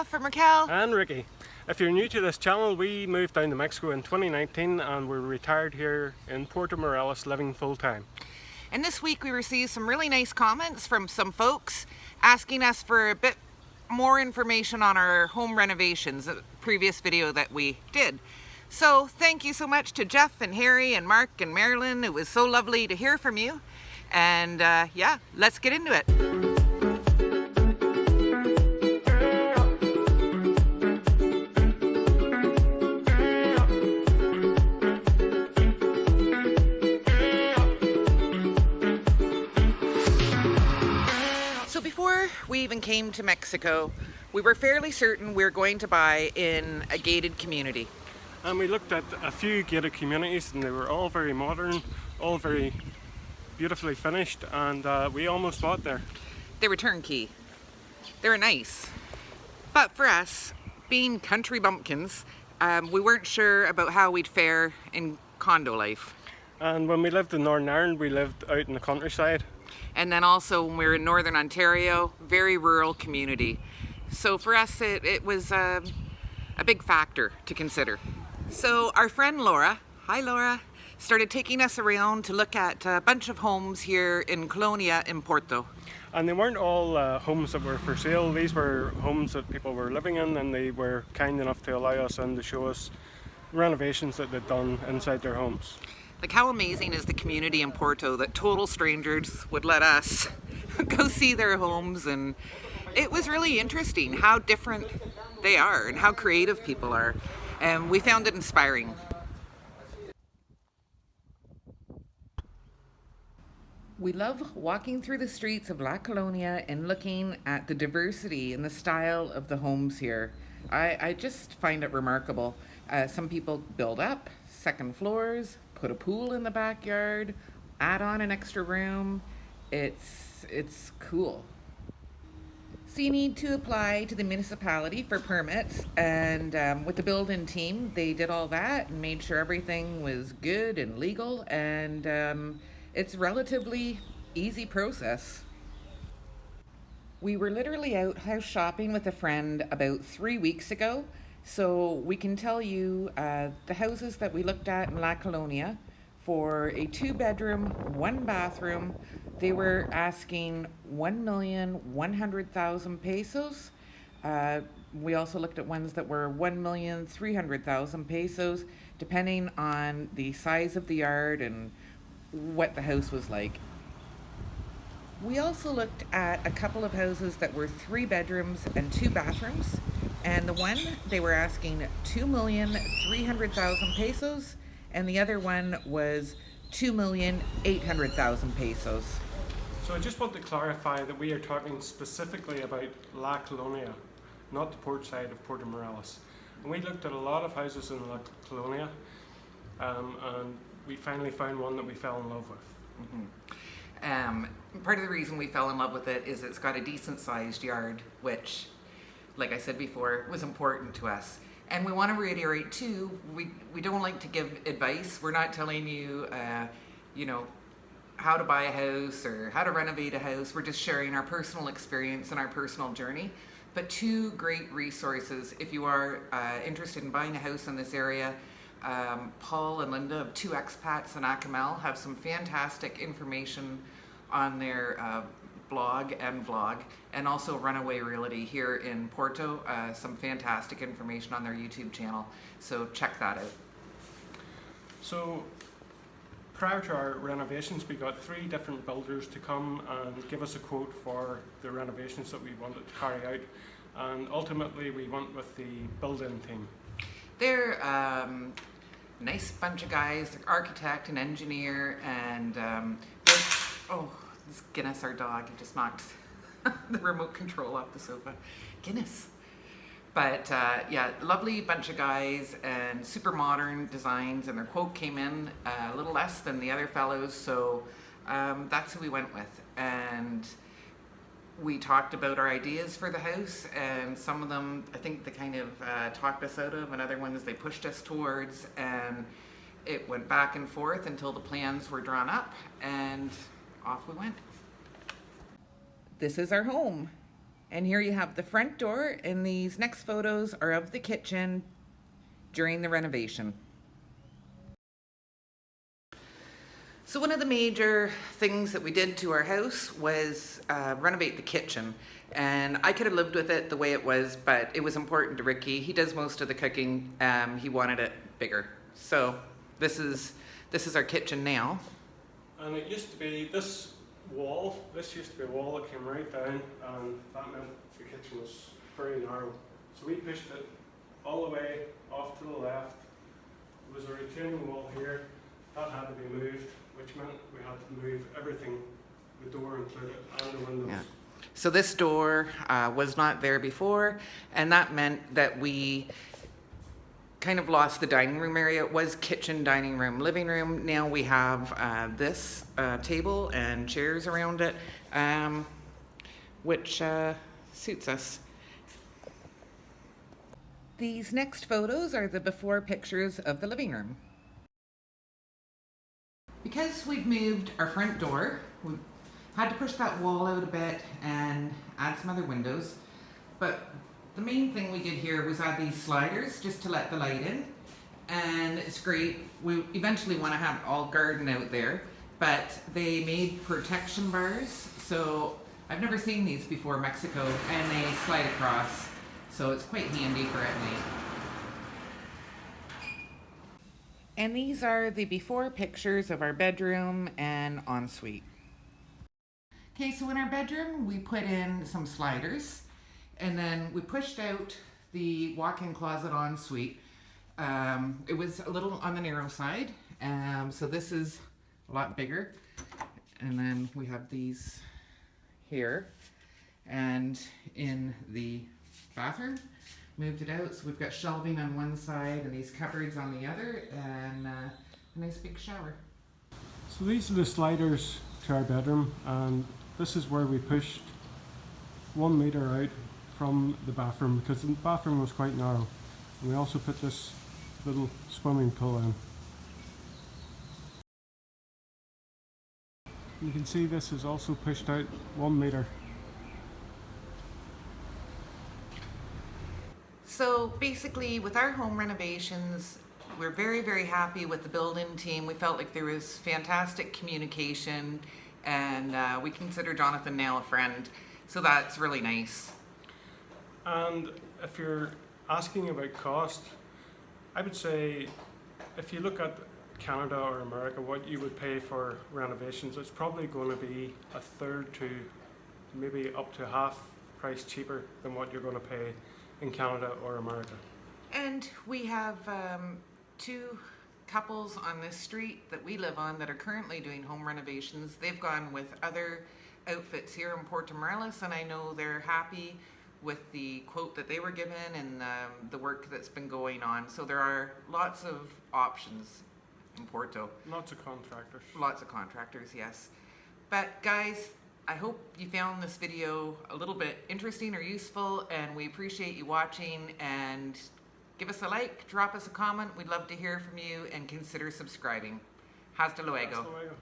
from Raquel and Ricky. If you're new to this channel, we moved down to Mexico in 2019 and we're retired here in Puerto Morelos, living full time. And this week we received some really nice comments from some folks asking us for a bit more information on our home renovations, the previous video that we did. So thank you so much to Jeff and Harry and Mark and Marilyn. It was so lovely to hear from you. And yeah, let's get into it. So before we even came to Mexico, we were fairly certain we were going to buy in a gated community. And we looked at a few gated communities and they were all very modern, all very beautifully finished, and we almost bought there. They were turnkey. They were nice. But for us, being country bumpkins, we weren't sure about how we'd fare in condo life. And when we lived in Northern Ireland, we lived out in the countryside. And then also when we were in Northern Ontario, very rural community. So for us, it was a big factor to consider. So our friend Laura, hi Laura, started taking us around to look at a bunch of homes here in Colonia in Porto. And they weren't all homes that were for sale. These were homes that people were living in, and they were kind enough to allow us in to show us renovations that they'd done inside their homes. Like, how amazing is the community in Porto that total strangers would let us go see their homes, and it was really interesting how different they are and how creative people are, and we found it inspiring. We love walking through the streets of La Colonia and looking at the diversity and the style of the homes here. I just find it remarkable. Some people build up second floors, put a pool in the backyard, add on an extra room. It's cool. So you need to apply to the municipality for permits, and with the build-in team, they did all that and made sure everything was good and legal, and it's a relatively easy process. We were literally out house shopping with a friend about 3 weeks ago, so we can tell you the houses that we looked at in La Colonia for a 2-bedroom, 1-bathroom, they were asking 1,100,000 pesos. We also looked at ones that were 1,300,000 pesos, depending on the size of the yard and what the house was like. We also looked at a couple of houses that were 3 bedrooms and 2 bathrooms, and the one they were asking 2,300,000 pesos, and the other one was 2,800,000 pesos. So I just want to clarify that we are talking specifically about La Colonia, not the port side of Puerto Morelos. And we looked at a lot of houses in La Colonia, and we finally found one that we fell in love with. Part of the reason we fell in love with it is it's got a decent sized yard, which, like I said before, was important to us. And we want to reiterate too, we don't like to give advice. We're not telling you, how to buy a house or how to renovate a house. We're just sharing our personal experience and our personal journey. But 2 great resources if you are interested in buying a house in this area. Paul and Linda of 2 Expats in Acamel have some fantastic information on their blog and vlog, and also Runaway Realty here in Porto, some fantastic information on their YouTube channel, so check that out. So prior to our renovations, we got 3 different builders to come and give us a quote for the renovations that we wanted to carry out, and ultimately we went with the build-in team. They're nice bunch of guys, architect and engineer, and this Guinness, our dog, he just knocked the remote control off the sofa. Guinness. But yeah, lovely bunch of guys and super modern designs, and their quote came in a little less than the other fellows, so that's who we went with. And we talked about our ideas for the house, and some of them I think they kind of talked us out of, and other ones they pushed us towards, and it went back and forth until the plans were drawn up, and off we went. This is our home. And here you have the front door, and these next photos are of the kitchen during the renovation. So one of the major things that we did to our house was renovate the kitchen. And I could have lived with it the way it was, but it was important to Ricky. He does most of the cooking. He wanted it bigger. So this is our kitchen now. And it used to be this wall. This used to be a wall that came right down, and that meant the kitchen was very narrow. So we pushed it all the way off to the left. There was a retaining wall here that had to be moved, which meant we had to move everything, the door included, and the windows. Yeah. So this door was not there before, and that meant that we kind of lost the dining room area. It was kitchen, dining room, living room. Now we have this table and chairs around it, which suits us. These next photos are the before pictures of the living room. Because we've moved our front door, we had to push that wall out a bit and add some other windows. But the main thing we did here was add these sliders just to let the light in. And it's great. We eventually want to have it all garden out there, but they made protection bars. So I've never seen these before in Mexico, and they slide across. So it's quite handy for at night. And these are the before pictures of our bedroom and ensuite. Okay, so in our bedroom, we put in some sliders, and then we pushed out the walk-in closet ensuite. It was a little on the narrow side, so this is a lot bigger. And then we have these here, and in the bathroom, moved it out, so we've got shelving on one side and these cupboards on the other, and a nice big shower. So these are the sliders to our bedroom, and this is where we pushed 1 meter out from the bathroom, because the bathroom was quite narrow. And we also put this little swimming pool in. You can see this is also pushed out 1 meter. So basically, with our home renovations, we're very, very happy with the building team. We felt like there was fantastic communication, and we consider Jonathan now a friend. So that's really nice. And if you're asking about cost, I would say if you look at Canada or America, what you would pay for renovations, it's probably going to be a third to maybe up to half price cheaper than what you're going to pay in Canada or America. And we have two couples on this street that we live on that are currently doing home renovations. They've gone with other outfits here in Puerto Morelos, and I know they're happy with the quote that they were given and the work that's been going on. So there are lots of options in Puerto. Lots of contractors. Lots of contractors, yes. But guys, I hope you found this video a little bit interesting or useful, and we appreciate you watching. And give us a like, drop us a comment. We'd love to hear from you, and consider subscribing. Hasta luego. Hasta luego.